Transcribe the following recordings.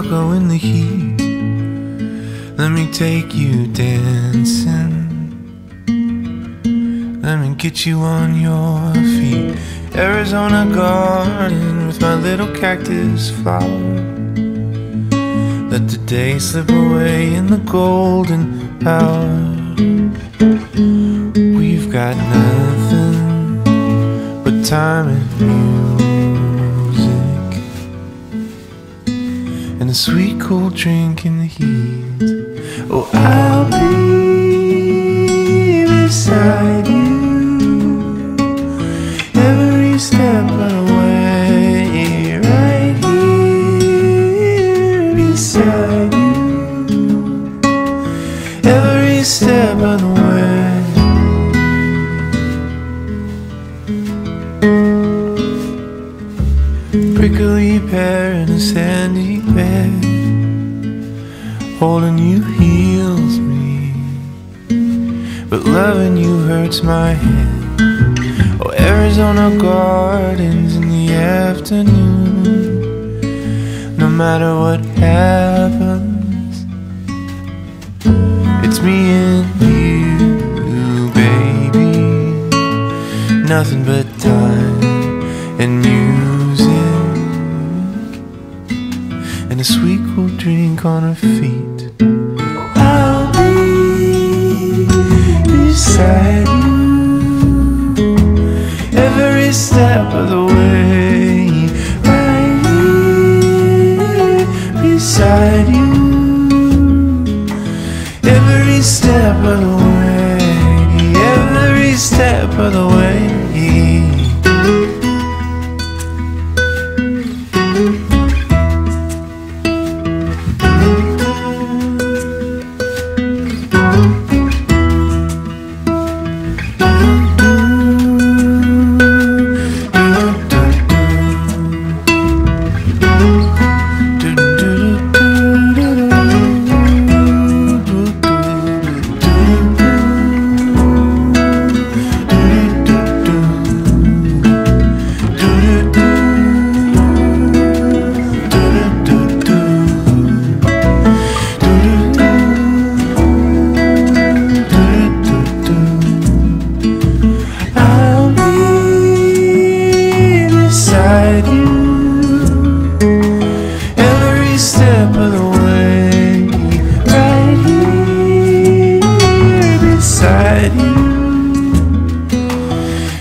go in the heat. Let me take you dancing. Let me get you on your feet. Arizona garden with my little cactus flower. Let the day slip away in the golden hour. We've got nothing but time and music, and a sweet cold drink in the heat. Oh, I'll be beside you every step of the way, right here beside you every step of the way. Prickly pear in a sandy bed, holding you heals me, but loving you hurts my head. Oh, Arizona gardens in the afternoon. No matter what happens, it's me and you, baby. Nothing but time and music, and a sweet cool drink on her feet. I'll be beside you every step of the way, right here beside you every step of the way, every step of the way.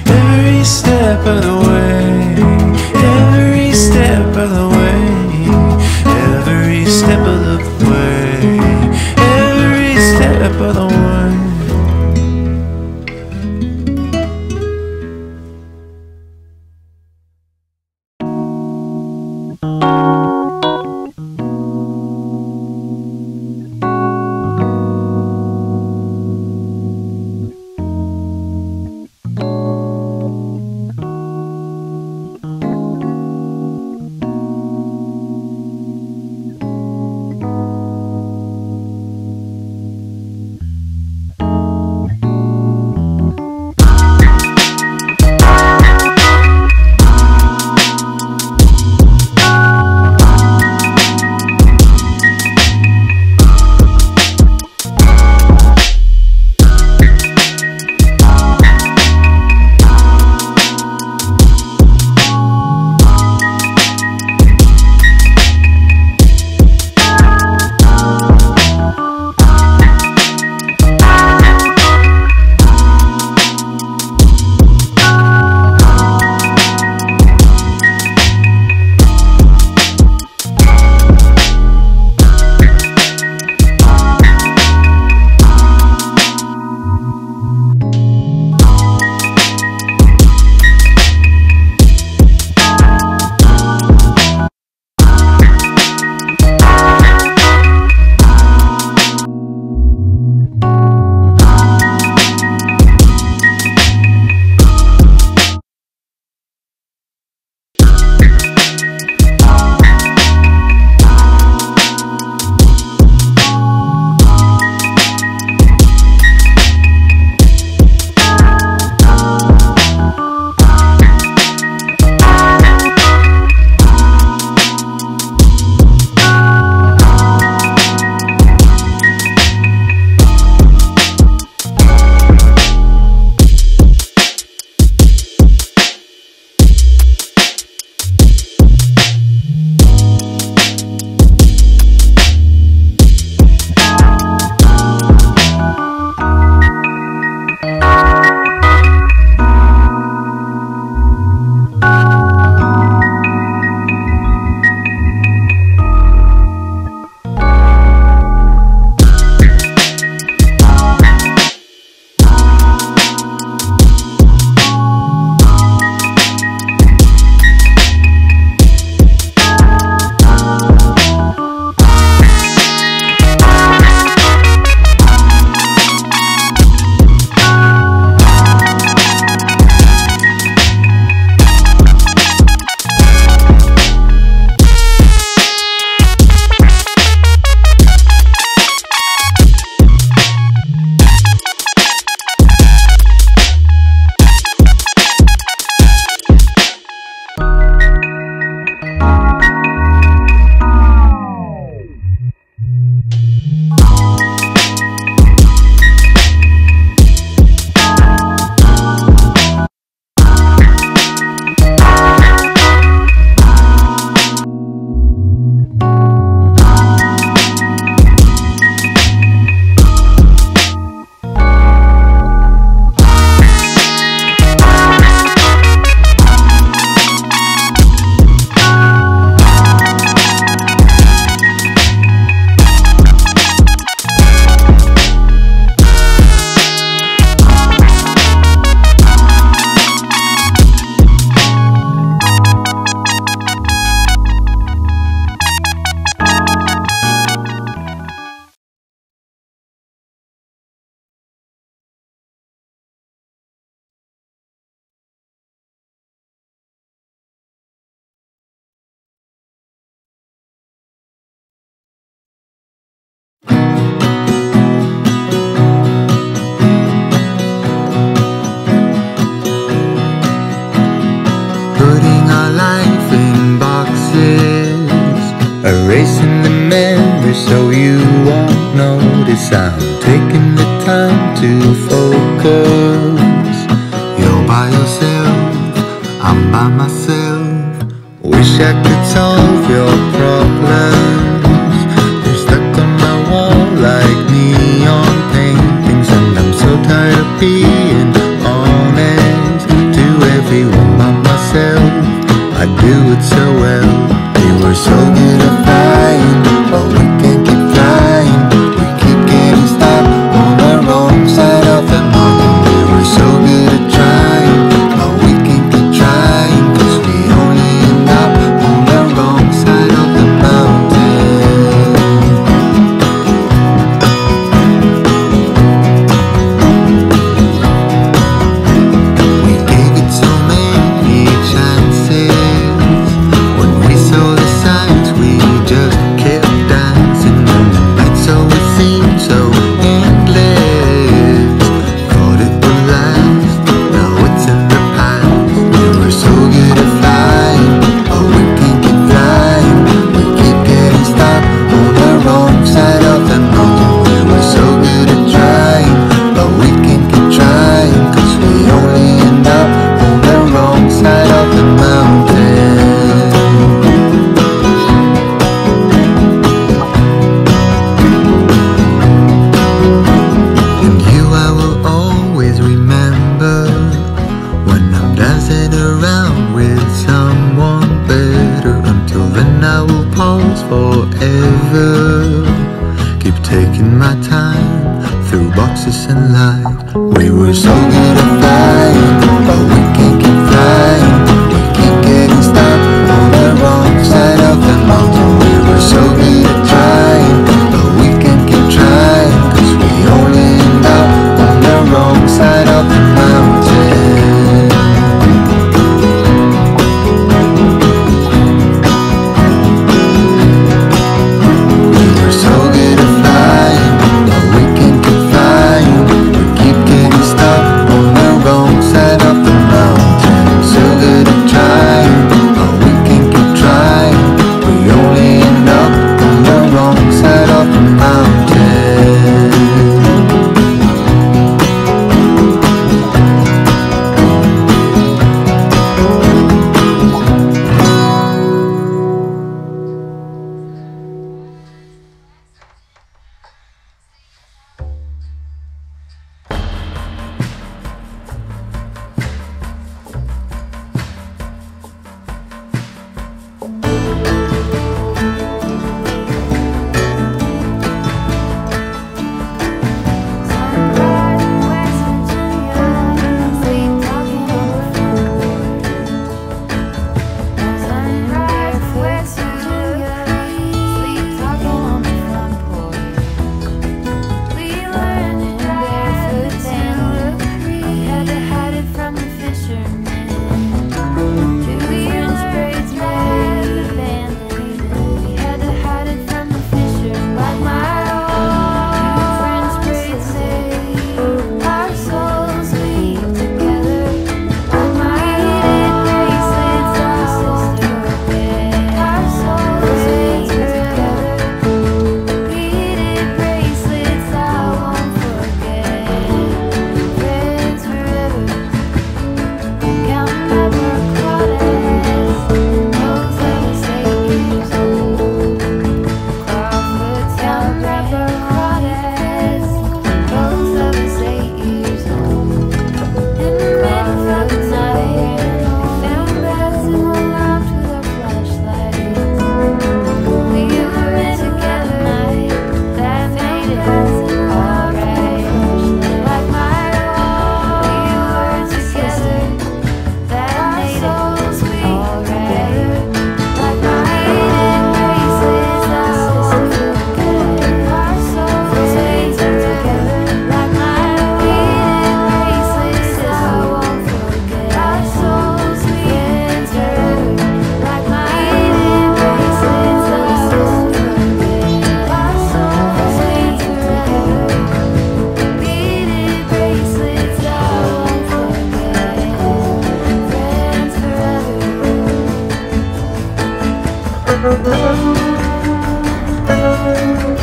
Every step of the way, every step of the way, every step of the way, every step of the way. erasing the memory so you won't notice. I'm taking the time to focus. You're by yourself, I'm by myself. Wish I could solve your problems. You're stuck on my wall like neon paintings, and I'm so tired of being honest to everyone but myself. I do it so well. We were so good at flying, but we can't keep flying. We keep getting stuck on the wrong side of the mountain. We were so good at trying, but we can't keep trying, 'cause we only end up on the wrong side of the mountain. We gave it so many chances. When we saw the signs, we just kept dancing, and the nights always seemed so endless. Thought it would last, now it's in the past. We were so good at flying, but we can't keep flying. We keep getting stuck on the wrong side of the mountain. We were so good at trying, but we can't keep trying, 'cause we only end up on the wrong side of the mountain. And you I will always remember, when I'm dancing around with someone better. Until then I will pause forever. Keep taking my time through boxes and light. We were so good at flying, but we can't keep flying. We keep getting stuck on the wrong side of the mountain. We were so good at trying, but we can't keep trying, 'cause we only end up on the wrong side of the mountain. We were so good at flying, but we can't keep flying. We keep getting stuck on the wrong side of the mountain. So good at trying, but we can't keep trying. We only end up on the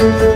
you.